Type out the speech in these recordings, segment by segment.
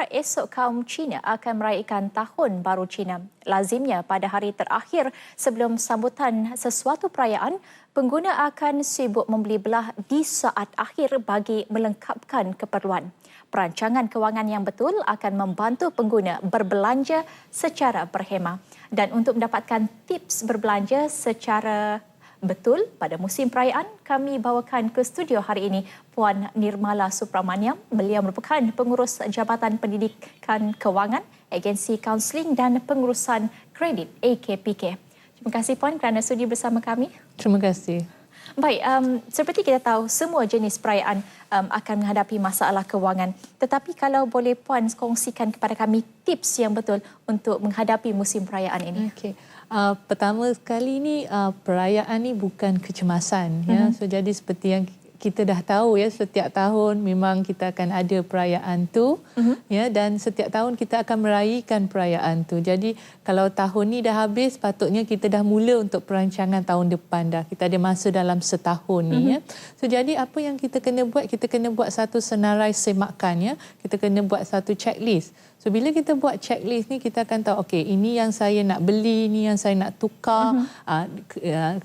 Sementara esok kaum Cina akan meraihkan Tahun Baru Cina. Lazimnya pada hari terakhir sebelum sambutan sesuatu perayaan, pengguna akan sibuk membeli belah di saat akhir bagi melengkapkan keperluan. Perancangan kewangan yang betul akan membantu pengguna berbelanja secara berhemah. Dan untuk mendapatkan tips berbelanja secara betul pada musim perayaan, kami bawakan ke studio hari ini Puan Nirmala Supramaniam. Beliau merupakan pengurus Jabatan Pendidikan Kewangan, Agensi Kaunseling dan Pengurusan Kredit AKPK. Terima kasih Puan kerana sudi bersama kami. Terima kasih. Baik, seperti kita tahu semua jenis perayaan akan menghadapi masalah kewangan. Tetapi kalau boleh Puan kongsikan kepada kami tips yang betul untuk menghadapi musim perayaan ini. Okey. Pertama sekali ni perayaan ni bukan kecemasan ya. So jadi seperti yang kita dah tahu ya, setiap tahun memang kita akan ada perayaan tu ya, dan setiap tahun kita akan meraihkan perayaan tu. Jadi kalau tahun ni dah habis, patutnya kita dah mula untuk perancangan tahun depan dah. Kita ada masa dalam setahun ni ya. So jadi apa yang kita kena buat? Kita kena buat satu senarai semakan ya. Kita kena buat satu checklist. So bila kita buat checklist ni, kita akan tahu okey, ini yang saya nak beli, ini yang saya nak tukar,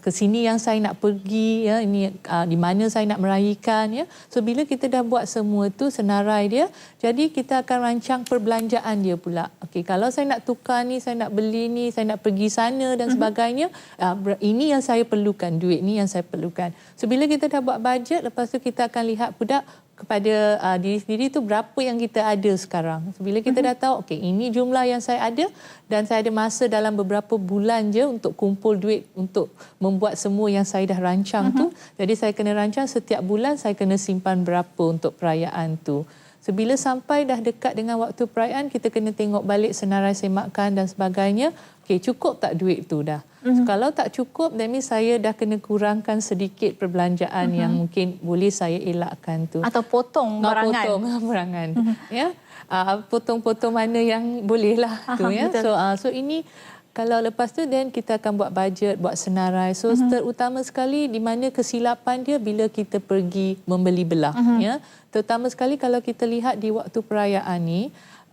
ke sini yang saya nak pergi ya, ini di mana saya nak meraihkan ya. So bila kita dah buat semua tu senarai dia, jadi kita akan rancang perbelanjaan dia pula. Okey, kalau saya nak tukar ni, saya nak beli ni, saya nak pergi sana dan sebagainya, ini yang saya perlukan, duit ni yang saya perlukan. So bila kita dah buat bajet, lepas tu kita akan lihat pula kepada diri sendiri tu berapa yang kita ada sekarang. So, bila kita dah tahu okey, ini jumlah yang saya ada dan saya ada masa dalam beberapa bulan je untuk kumpul duit untuk membuat semua yang saya dah rancang tu. Jadi saya kena rancang setiap bulan saya kena simpan berapa untuk perayaan tu. So, bila sampai dah dekat dengan waktu perayaan, kita kena tengok balik senarai semakan dan sebagainya. Okey, cukup tak duit tu dah? So, kalau tak cukup, that means saya dah kena kurangkan sedikit perbelanjaan yang mungkin boleh saya elakkan tu. Atau potong barangan. Potong barangan. Ya. Potong-potong mana yang bolehlah tu ya. So ini kalau lepas tu then kita akan buat bajet, buat senarai. So terutama sekali di mana kesilapan dia bila kita pergi membeli belah ya. Terutama sekali kalau kita lihat di waktu perayaan ni,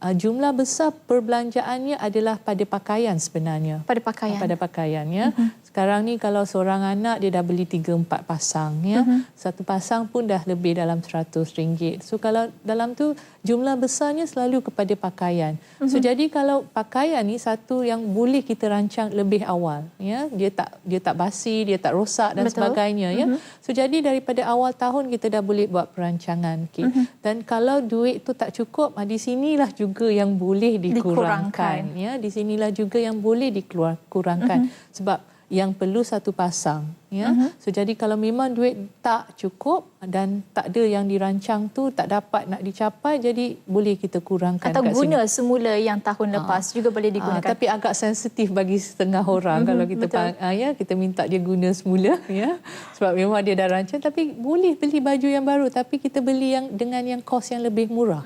jumlah besar perbelanjaannya adalah pada pakaian sebenarnya. Pada pakaian. Pada pakaian ya. Sekarang ni kalau seorang anak dia dah beli 3-4 pasang ya. Satu pasang pun dah lebih dalam RM100. So kalau dalam tu jumlah besarnya selalu kepada pakaian. So jadi kalau pakaian ni satu yang boleh kita rancang lebih awal ya. Dia tak basi, dia tak rosak dan sebagainya ya. So jadi daripada awal tahun kita dah boleh buat perancangan. Okay. Dan kalau duit tu tak cukup, di sinilah juga yang boleh dikurangkan ya. Di sinilah juga yang boleh dikurangkan sebab yang perlu satu pasang ya. So jadi kalau memang duit tak cukup dan tak ada yang dirancang tu tak dapat nak dicapai, jadi boleh kita kurangkan atau kat guna sini. Semula yang tahun lepas juga boleh digunakan. Tapi agak sensitif bagi setengah orang kalau kita ya, kita minta dia guna semula ya. Sebab memang dia dah rancang, tapi boleh beli baju yang baru tapi kita beli yang dengan yang kos yang lebih murah.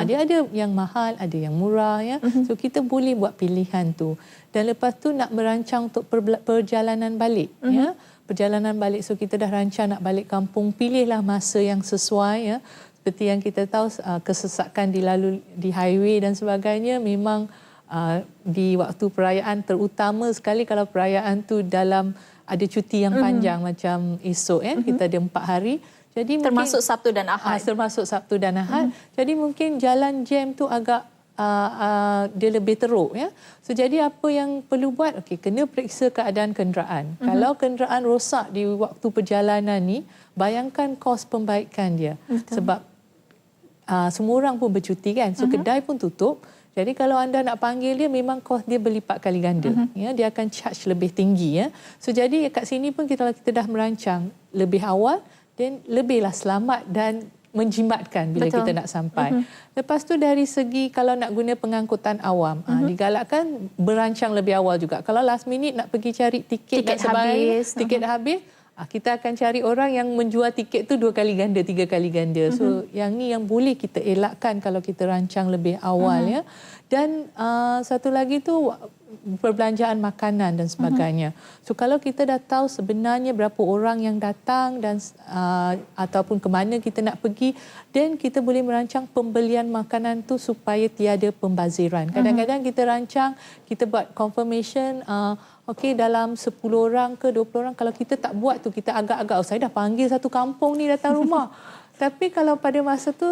Dia ada yang mahal, ada yang murah ya. So kita boleh buat pilihan tu. Dan lepas tu nak merancang untuk perjalanan balik ya. Perjalanan balik, so kita dah rancang nak balik kampung, pilihlah masa yang sesuai ya. Seperti yang kita tahu kesesakan di highway dan sebagainya memang di waktu perayaan, terutama sekali kalau perayaan tu dalam ada cuti yang panjang macam esok ya, kita ada 4 hari. Jadi termasuk Sabtu dan Ahad. Termasuk Sabtu dan Ahad. Jadi mungkin jalan jam tu agak dia lebih teruk ya. So jadi apa yang perlu buat? Okey, kena periksa keadaan kenderaan. Kalau kenderaan rosak di waktu perjalanan ni, bayangkan kos pembaikan dia. Sebab semua orang pun bercuti kan. So kedai pun tutup. Jadi kalau anda nak panggil dia, memang kos dia berlipat kali ganda. Ya, dia akan charge lebih tinggi ya. So jadi kat sini pun kita dah merancang lebih awal dan lebihlah selamat dan menjimatkan bila kita nak sampai. Lepas tu dari segi kalau nak guna pengangkutan awam, digalakkan berancang lebih awal juga. Kalau last minute nak pergi cari tiket dan sebagainya, tiket dah habis, kita akan cari orang yang menjual tiket tu 2 kali ganda, 3 kali ganda. So yang ni yang boleh kita elakkan kalau kita rancang lebih awal ya. Dan satu lagi tu perbelanjaan makanan dan sebagainya. So kalau kita dah tahu sebenarnya berapa orang yang datang dan ataupun ke mana kita nak pergi, then kita boleh merancang pembelian makanan tu supaya tiada pembaziran. Kadang-kadang kita rancang, kita buat confirmation, okey dalam 10 orang ke 20 orang, kalau kita tak buat tu kita agak-agak, saya dah panggil satu kampung ni datang rumah. Tapi kalau pada masa tu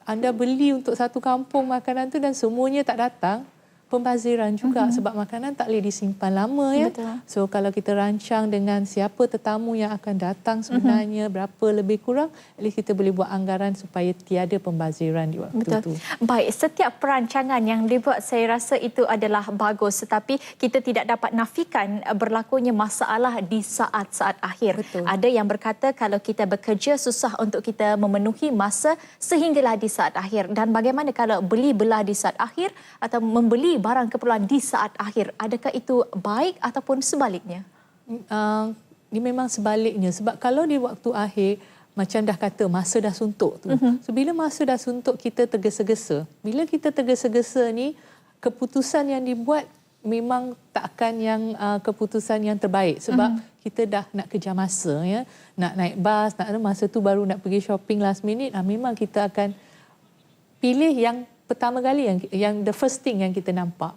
anda beli untuk satu kampung makanan tu dan semuanya tak datang, pembaziran juga sebab makanan tak boleh disimpan lama ya. Betul. So kalau kita rancang dengan siapa tetamu yang akan datang sebenarnya, berapa lebih kurang, at least kita boleh buat anggaran supaya tiada pembaziran di waktu Betul. tu. Baik, setiap perancangan yang dibuat saya rasa itu adalah bagus, tetapi kita tidak dapat nafikan berlakunya masalah di saat-saat akhir. Betul. Ada yang berkata kalau kita bekerja susah untuk kita memenuhi masa sehinggalah di saat akhir. Dan bagaimana kalau beli belah di saat akhir atau membeli barang keperluan di saat akhir? Adakah itu baik ataupun sebaliknya? Ini memang sebaliknya. Sebab kalau di waktu akhir, macam dah kata, masa dah suntuk tu. So, bila masa dah suntuk, kita tergesa-gesa. Bila kita tergesa-gesa ni, keputusan yang dibuat memang tak akan yang keputusan yang terbaik. Sebab kita dah nak kejar masa. Ya. Nak naik bas, masa tu baru nak pergi shopping last minute. Memang kita akan pilih yang pertama kali yang the first thing yang kita nampak.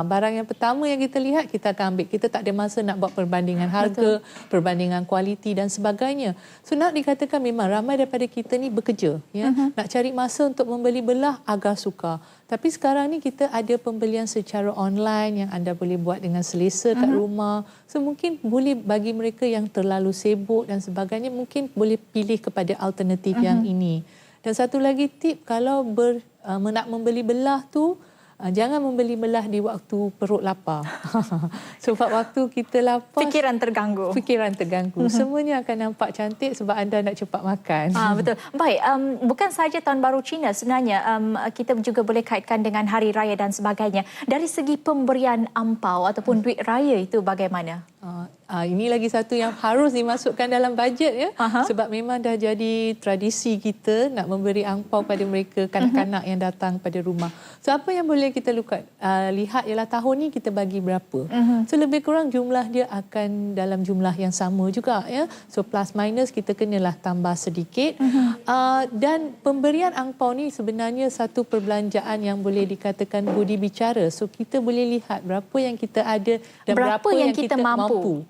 Barang yang pertama yang kita lihat kita akan ambil. Kita tak ada masa nak buat perbandingan harga, perbandingan kualiti dan sebagainya. So nak dikatakan memang ramai daripada kita ni bekerja, ya. Nak cari masa untuk membeli belah agak sukar. Tapi sekarang ni kita ada pembelian secara online yang anda boleh buat dengan selesa kat rumah. So mungkin boleh bagi mereka yang terlalu sibuk dan sebagainya, mungkin boleh pilih kepada alternatif yang ini. Dan satu lagi tip, kalau nak membeli belah tu, jangan membeli belah di waktu perut lapar. Sebab waktu kita lapar, Fikiran terganggu. Semuanya akan nampak cantik sebab anda nak cepat makan. Betul. Baik, bukan sahaja Tahun Baru Cina sebenarnya, kita juga boleh kaitkan dengan Hari Raya dan sebagainya. Dari segi pemberian ampau ataupun duit raya itu bagaimana? Ini lagi satu yang harus dimasukkan dalam bajet ya. Sebab memang dah jadi tradisi kita nak memberi angpau pada mereka, kanak-kanak yang datang pada rumah. So apa yang boleh kita lihat ialah tahun ni kita bagi berapa. So lebih kurang jumlah dia akan dalam jumlah yang sama juga ya. So plus minus kita kenalah tambah sedikit. Dan pemberian angpau ni sebenarnya satu perbelanjaan yang boleh dikatakan budi bicara. So kita boleh lihat berapa yang kita ada dan berapa yang kita mampu.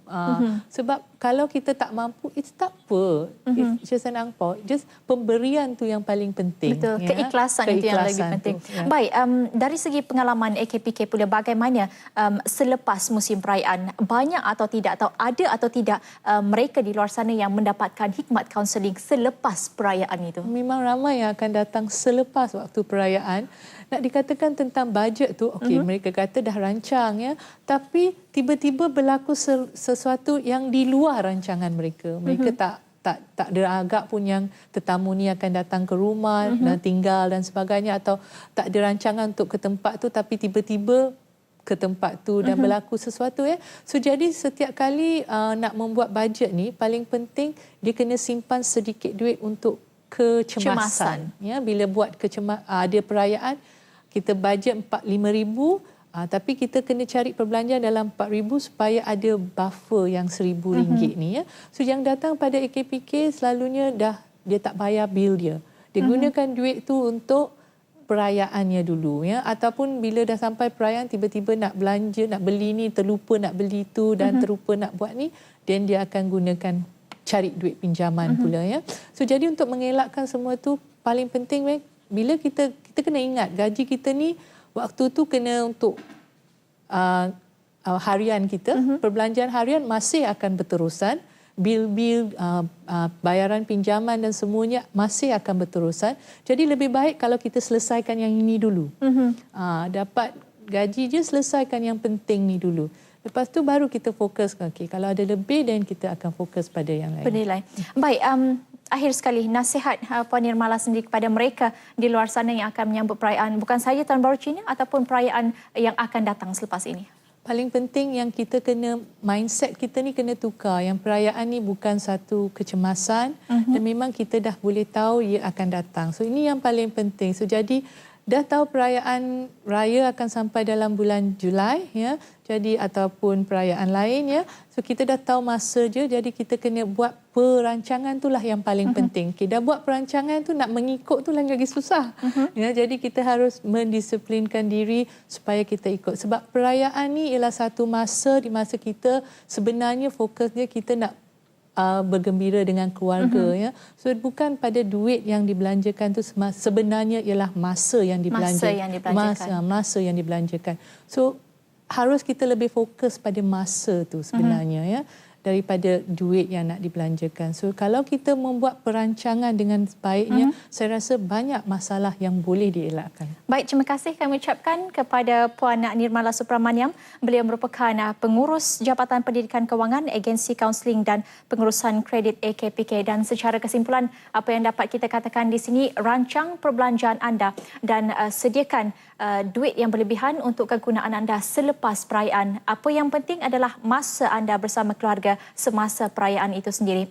Sebab kalau kita tak mampu, it's tak apa. It's just an angpau. Just pemberian tu yang paling penting. Betul, ya? keikhlasan itu yang lebih penting. Ya. Baik, dari segi pengalaman AKPK pula, bagaimana selepas musim perayaan, banyak atau tidak, atau ada atau tidak mereka di luar sana yang mendapatkan hikmat kaunseling selepas perayaan itu? Memang ramai yang akan datang selepas waktu perayaan. Nak dikatakan tentang bajet tu, okey, mereka kata dah rancang ya, tapi tiba-tiba berlaku sesuatu yang di luar rancangan mereka. Mereka tak ada agak pun yang tetamu ni akan datang ke rumah dan tinggal dan sebagainya, atau tak ada rancangan untuk ke tempat tu tapi tiba-tiba ke tempat tu dan berlaku sesuatu ya. So jadi setiap kali nak membuat bajet ni, paling penting dia kena simpan sedikit duit untuk kecemasan. Ya, bila buat ada perayaan, kita bajet 5,000, tapi kita kena cari perbelanjaan dalam 4,000 supaya ada buffer yang RM1,000 ni ya. So yang datang pada AKPK selalunya dia tak bayar bil dia. Dia gunakan duit tu untuk perayaannya dulu ya, ataupun bila dah sampai perayaan tiba-tiba nak belanja, nak beli ni, terlupa nak beli tu dan terlupa nak buat ni, then dia akan gunakan cari duit pinjaman pula ya. So jadi untuk mengelakkan semua tu, paling penting bila kita kena ingat gaji kita ni waktu tu kena untuk harian kita, perbelanjaan harian masih akan berterusan, bil-bil, bayaran pinjaman dan semuanya masih akan berterusan. Jadi lebih baik kalau kita selesaikan yang ini dulu. Dapat gaji je, selesaikan yang penting ni dulu. Lepas tu baru kita fokus, okay, kalau ada lebih dan kita akan fokus pada yang lain. Bernilai. Baik, akhir sekali nasihat Puan Nirmala sendiri kepada mereka di luar sana yang akan menyambut perayaan bukan sahaja Tahun Baru Cina ataupun perayaan yang akan datang selepas ini. Paling penting yang kita kena, mindset kita ni kena tukar. Yang perayaan ni bukan satu kecemasan dan memang kita dah boleh tahu ia akan datang. So ini yang paling penting. So jadi dah tahu perayaan raya akan sampai dalam bulan Julai, ya. Jadi ataupun perayaan lain, ya. So kita dah tahu masa je, jadi kita kena buat perancangan, itulah yang paling penting. Okay, dah buat perancangan tu, nak mengikut tu lagi susah. Ya, jadi kita harus mendisiplinkan diri supaya kita ikut. Sebab perayaan ni ialah satu masa di masa kita sebenarnya fokusnya kita nak bergembira dengan keluarga, ya. So bukan pada duit yang dibelanjakan tu, sebenarnya ialah masa yang dibelanjakan. Masa yang dibelanjakan. So harus kita lebih fokus pada masa tu sebenarnya, ya, daripada duit yang nak dibelanjakan. So kalau kita membuat perancangan dengan sebaiknya, saya rasa banyak masalah yang boleh dielakkan. Baik, terima kasih kami ucapkan kepada Puan Nirmala Subramaniam. Beliau merupakan pengurus Jabatan Pendidikan Kewangan, Agensi Kaunseling dan Pengurusan Kredit AKPK. Dan secara kesimpulan, apa yang dapat kita katakan di sini, rancang perbelanjaan anda dan sediakan duit yang berlebihan untuk kegunaan anda selepas perayaan. Apa yang penting adalah masa anda bersama keluarga semasa perayaan itu sendiri.